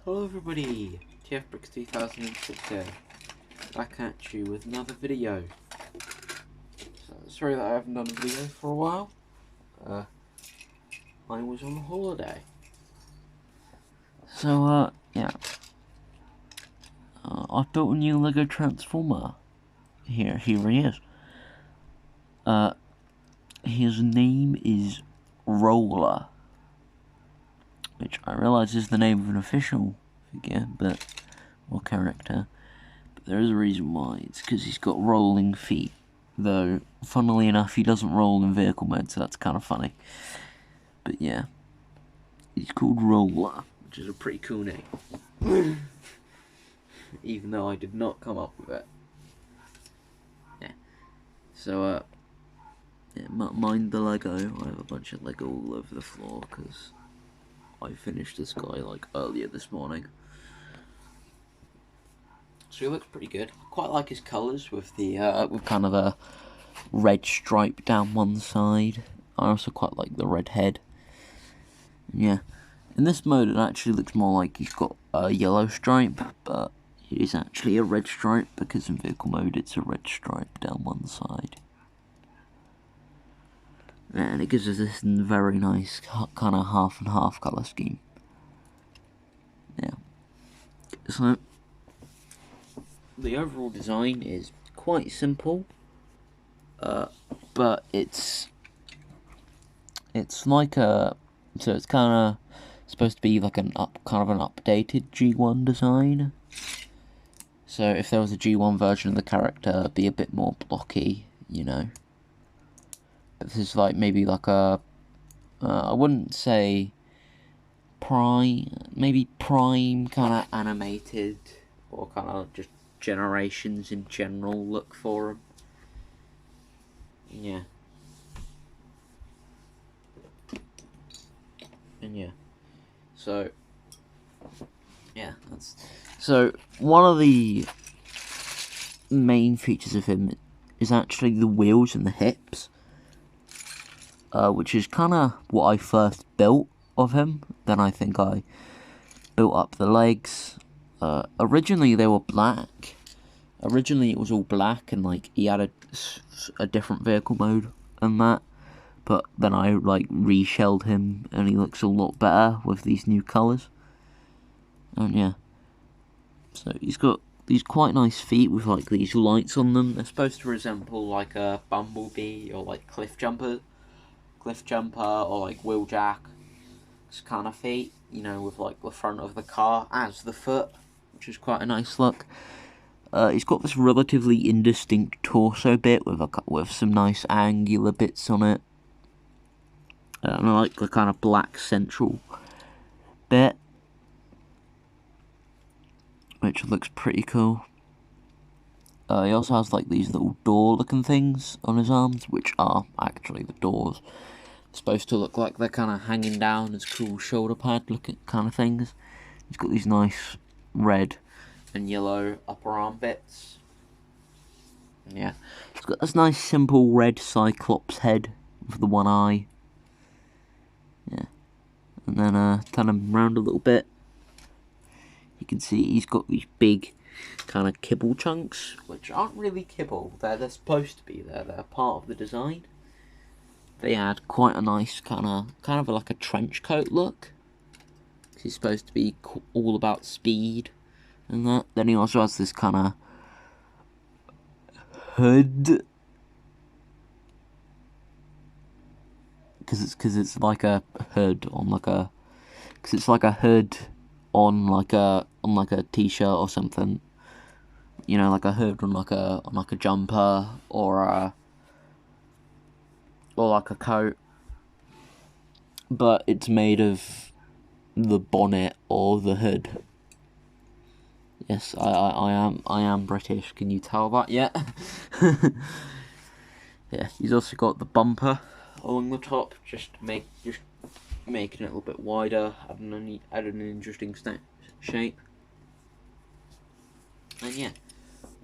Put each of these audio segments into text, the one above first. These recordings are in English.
Hello everybody, TFBricks 2006 here, back at you with another video. Sorry that I haven't done a video for a while. I was on holiday. So, yeah. I've built a new Lego Transformer. Here he is. His name is Roller, which I realise is the name of an official figure, or character, but there is a reason why. It's because he's got rolling feet, though, funnily enough, he doesn't roll in vehicle mode, so that's kind of funny. But yeah, he's called Roller, which is a pretty cool name, even though I did not come up with it. Yeah, so, yeah, mind the Lego. I have a bunch of Lego all over the floor, because I finished this guy, like, earlier this morning. So he looks pretty good. I quite like his colours with the, with kind of a red stripe down one side. I also quite like the red head. Yeah. In this mode, it actually looks more like he's got a yellow stripe, but it is actually a red stripe, because in vehicle mode, it's a red stripe down one side. And it gives us this very nice kind of half and half colour scheme. Yeah. So the overall design is quite simple, but it's like so it's kind of supposed to be like kind of an updated G1 design. So if there was a G1 version of the character, it'd be a bit more blocky, you know. But this is like maybe like a I wouldn't say maybe prime kind of animated, or kind of just generations in general look for them. Yeah. And yeah. So yeah, so one of the main features of him is actually the wheels and the hips, which is kind of what I first built of him. Then I think I built up the legs. Originally they were black. Originally it was all black, and like he had a different vehicle mode and that. But then I like reshelled him, and he looks a lot better with these new colours. And yeah, so he's got these quite nice feet with like these lights on them. They're supposed to resemble like a Bumblebee, or like Cliff Jumper, or like Wheeljack kind of feet, you know, with like the front of the car as the foot, which is quite a nice look. He's got this relatively indistinct torso bit with some nice angular bits on it. And I like the kind of black central bit, which looks pretty cool. He also has like these little door looking things on his arms, which are actually the doors. It's supposed to look like they're kind of hanging down as cool shoulder pad looking kind of things. He's got these nice red and yellow upper arm bits. Yeah, he's got this nice simple red Cyclops head with the one eye. Yeah, and then turn him around a little bit. You can see he's got these big kind of kibble chunks, which aren't really kibble. They're supposed to be there. They're part of the design. They add quite a nice kind of like a trench coat look. He's supposed to be all about speed and that. Then he also has this kind of hood, because it's like a hood on like a, because it's like a hood on like a t-shirt or something, you know, like a hood on like a jumper or like a coat, but it's made of the bonnet or the hood. Yes, I am British. Can you tell that yet? Yeah, he's also got the bumper along the top, just making it a little bit wider, adding an interesting shape. And yeah,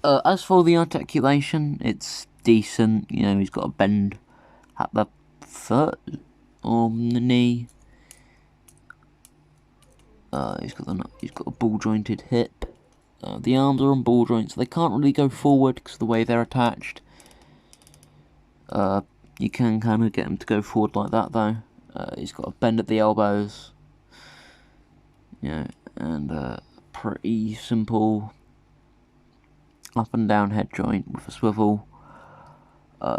as for the articulation, it's decent. You know, he's got a bend at the foot or the knee. He's got a ball jointed hip. The arms are on ball joints, so they can't really go forward because of the way they're attached. You can kind of get him to go forward like that though. He's got a bend at the elbows. And pretty simple up and down head joint with a swivel.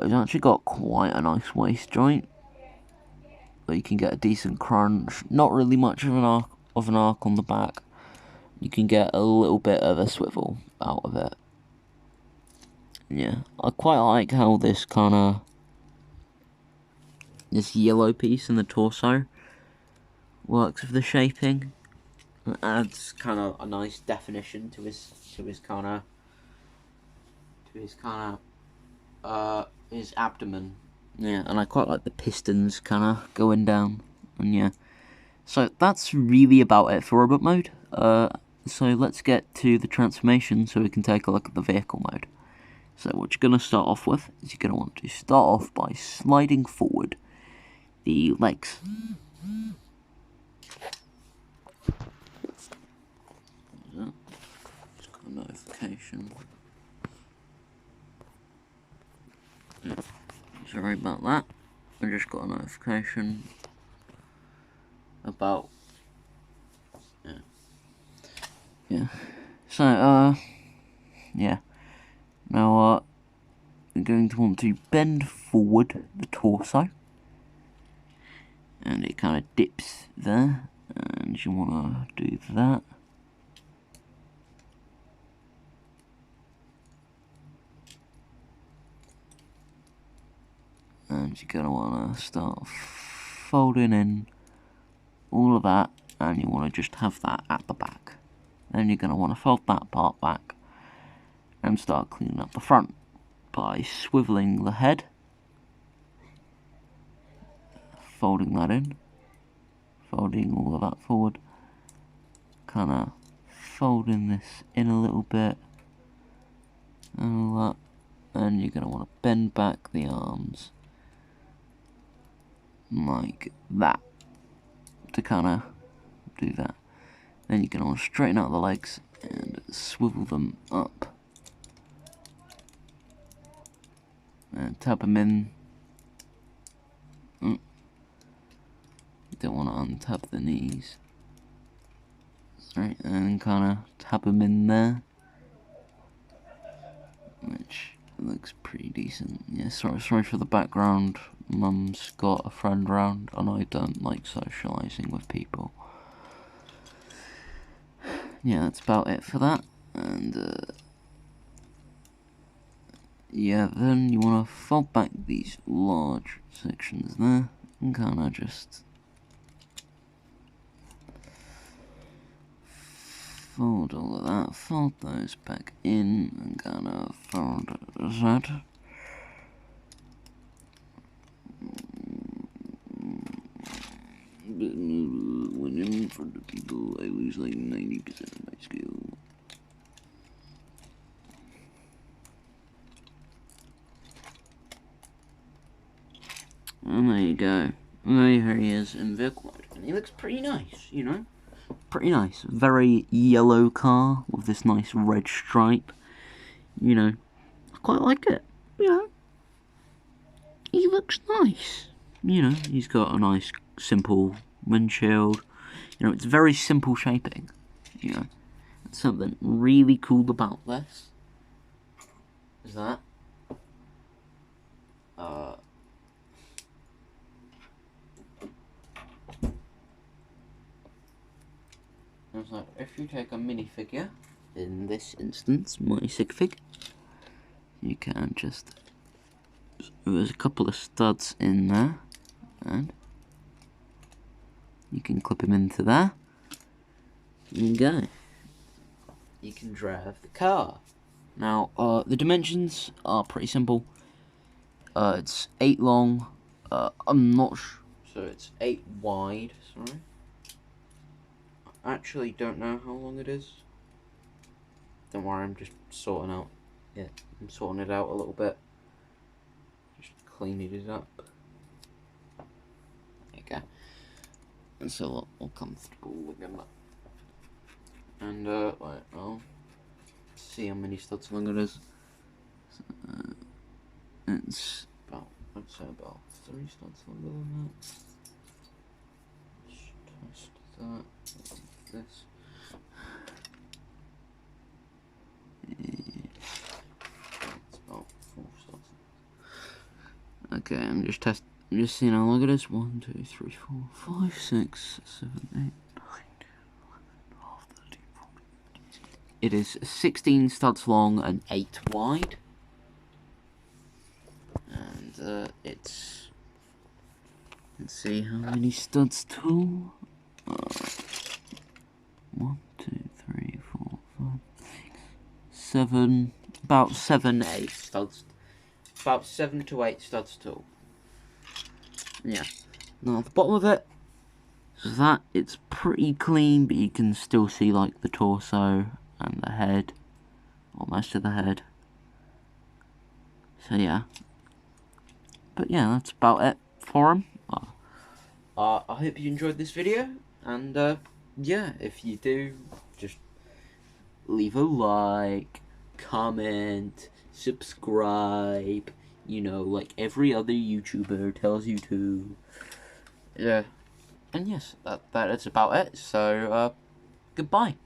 He's actually got quite a nice waist joint, but you can get a decent crunch. Not really much of an arc on the back. You can get a little bit of a swivel out of it. Yeah, I quite like how this yellow piece in the torso works with the shaping. It adds kind of a nice definition to his abdomen. Yeah, and I quite like the pistons kind of going down. And yeah, so that's really about it for robot mode. So let's get to the transformation so we can take a look at the vehicle mode. So what you're going to start off with is you're going to want to start off by sliding forward the legs. Just got a notification. Sorry about that. I just got a notification about... Yeah. So, yeah. Now, you're going to want to bend forward the torso. And it kind of dips there. And you want to do that. And you're going to want to start folding in all of that. And you want to just have that at the back. Then you're going to want to fold that part back. And start cleaning up the front by swiveling the head, folding that in, folding all of that forward, kind of folding this in a little bit, and all that, and you're going to want to bend back the arms like that to kind of do that. Then you're going to want to straighten out the legs and swivel them up. And tap them in. You don't want to untap the knees. Right, and then kind of tap them in there. Which looks pretty decent. Yeah, sorry for the background. Mum's got a friend around and I don't like socialising with people. Yeah, that's about it for that. And yeah, then you want to fold back these large sections there and kind of just fold all of that, fold those back in and kind of fold that. When I'm in front of people, I lose like 90% of my skill. And there you go. There he is in vehicle mode. And he looks pretty nice, you know? Pretty nice. Very yellow car with this nice red stripe. You know, I quite like it. You know, he looks nice. You know, he's got a nice simple windshield. You know, it's very simple shaping. You know, it's something really cool about this. Is that? It's like, if you take a minifigure, in this instance, my sig fig, you can just, there's a couple of studs in there, and you can clip them into there, and go. You can drive the car. Now, the dimensions are pretty simple. It's 8 long, I'm not sure, so it's 8 wide, sorry. I actually don't know how long it is. Don't worry, I'm just sorting out. Yeah, I'm sorting it out a little bit. Just cleaning it up. There you go. It's a lot more comfortable looking. And like, I'll see how many studs long it is. It's about, I'd say about 3 studs longer than that. Let's test that like this. It's about 4 studs. Okay, I'm just seeing how long it is. 1, 2, 3, 4, 5, 6, 7, 8, 9, 10, 11, 12, 13, 14, 15. It is 16 studs long and 8 wide. And it's, let's see how many studs total. 1, 2, 3, 4, 5, 6, 7, about 7, 8 studs. About 7 to 8 studs total. Yeah. Now at the bottom of it, so that it's pretty clean, but you can still see like the torso and the head, or most of the head. So yeah. But yeah, that's about it for him. I hope you enjoyed this video, and yeah, if you do, just leave a like, comment, subscribe, you know, like every other YouTuber tells you to. Yeah. And yes, that is about it, so goodbye.